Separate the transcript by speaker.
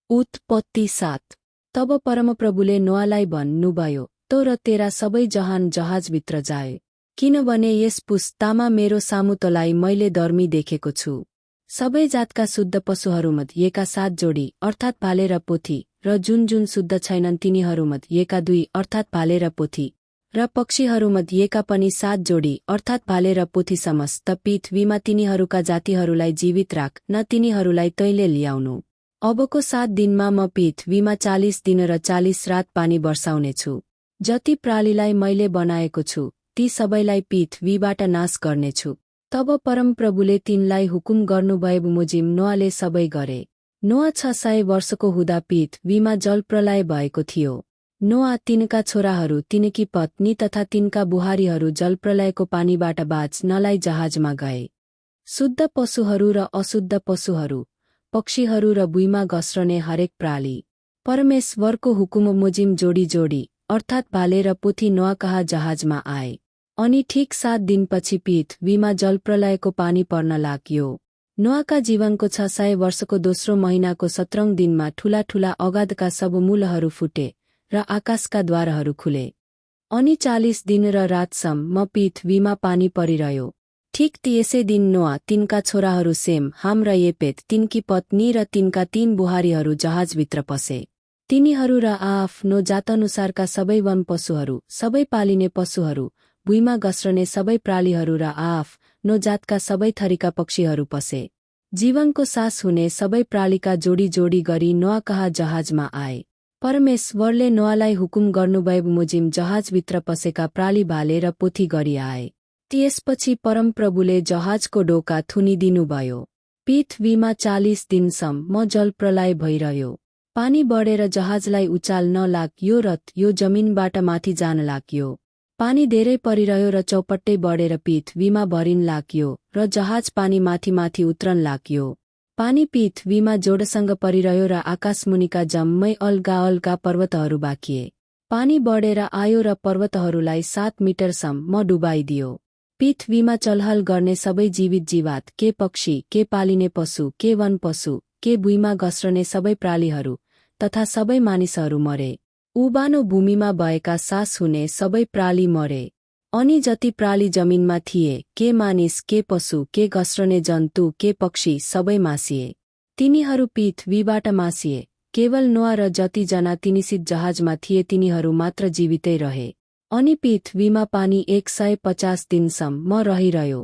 Speaker 1: उत्पत्ति 7। तब परमप्रभुले नोआलाई भन्नुभयो, तँ र तेरा सबै जहान जहाजभित्र जाए, किनभने यस पुस्तामा मेरो सामु तँलाई मैले धर्मी देखेको छु। सबै जातका शुद्ध पशुहरूमध्येका 7 जोडी अर्थात् भाले र पोथी, र जुन जुन शुद्ध छैनन् तिनीहरूमध्येका 2 अर्थात् भाले र पोथी, र पक्षीहरूमध्येका पनि 7 जोडी अर्थात् भाले र पोथी समस्त पृथ्वीमा तिनीहरूका जातिहरूलाई जीवित राख, न तिनीहरूलाई तैँले ल्याउनु। अबको 7 दिनमा म पृथ्वीमा 40 दिन र 40 रात पानी बर्साउनेछु। जति प्राणीलाई मैले बनाएको छु, ती सबैलाई पृथ्वीबाट नाश गर्नेछु। तब परमप्रभुले तिनलाई हुकुम गर्नुभयो बमोजिम नोआले सबै गरे। नोआ 600 वर्षको हुँदा पृथ्वीमा जलप्रलय भएको थियो। नोआ, तिनका छोराहरू, तिनकी पत्नी तथा तिनका बुहारीहरू जलप्रलयको पानीबाट बाँच्नलाई जहाजमा गए। शुद्ध पशुहरू र अशुद्ध पशुहरू, पक्षीहरू र भुइँमा घस्रने हरेक प्राणी। परमेश्वरको हुकुम मोजिम जोडी जोडी अर्थात् भाले र पोथी नोआकहाँ जहाजमा आए। अनि ठिक 7 दिनपछि पृथ्वीमा जलप्रलयको पानी पर्न लाग्यो। नोआका जीवनको 600 वर्षको दोस्रो महिनाको 17औं दिनमा ठूला ठूला अगाधका सब मूलहरू फुटे र आकाशका द्वारहरू खुले। अनि 40 दिन र रातसम्म पृथ्वीमा पानी परिरह्यो। ठिक त्यसै दिन नोआ, तिनका छोराहरू सेम, हाम र येपेत, तिनकी पत्नी र तिनका 3 बुहारीहरू जहाजभित्र पसे। तिनीहरू र आफ्नो जातअनुसारका सबै वन पशुहरू, सबै पालिने पशुहरू, भुइँमा घस्रने सबै प्राणीहरू र आफ्नो जातका सबै थरीका पक्षीहरू पसे। जीवनको सास हुने सबै प्राणीका जोडी जोडी गरी नोआकहाँ जहाजमा आए। परमेश्वरले नोआलाई हुकुम गर्नुभयो बमोजिम जहाजभित्र पसेका प्राणी भाले र पोथी गरी आए। त्यसपछि परमप्रभुले जहाजको ढोका थुनिदिनुभयो। पृथ्वीमा 40 दिनसम्म जलप्रलय भइरह्यो। पानी बढेर जहाजलाई उचाल्न लाग्यो र यो जमिनबाट माथि जान लाग्यो। पानी धेरै परिरह्यो र चौपट्टै बढेर पृथ्वीमा भरिन लाग्यो र जहाज पानी माथि माथि उत्रन लाग्यो। पानी पृथ्वीमा जोडसँग परिरह्यो र आकाशमुनिका जम्मै अलगा अलगा पर्वतहरू बाँकिए। पानी बढेर आयो र पर्वतहरूलाई 7 मिटरसम्म डुबाइदियो। पृथ्वीमा चलहल गर्ने सबै जीवित जीवात, के पक्षी, के पालिने पशु, के वन पशु, के भुइँमा घस्रने सबै प्राणीहरू तथा सबै मानिसहरू मरे। उबानो भूमिमा भएका सास हुने सबै प्राणी मरे। अनि जति प्राणी जमिनमा थिए, के मानिस, के पशु, के घस्रने जन्तु, के पक्षी, सबै मासिए। तिनीहरू पृथ्वीबाट मासिए। केवल नोआ र जतिजना तिनीसित जहाजमा थिए तिनीहरू मात्र जीवितै रहे। अनि पृथ्वीमा पानी 150 दिनसम्म रहिरह्यो।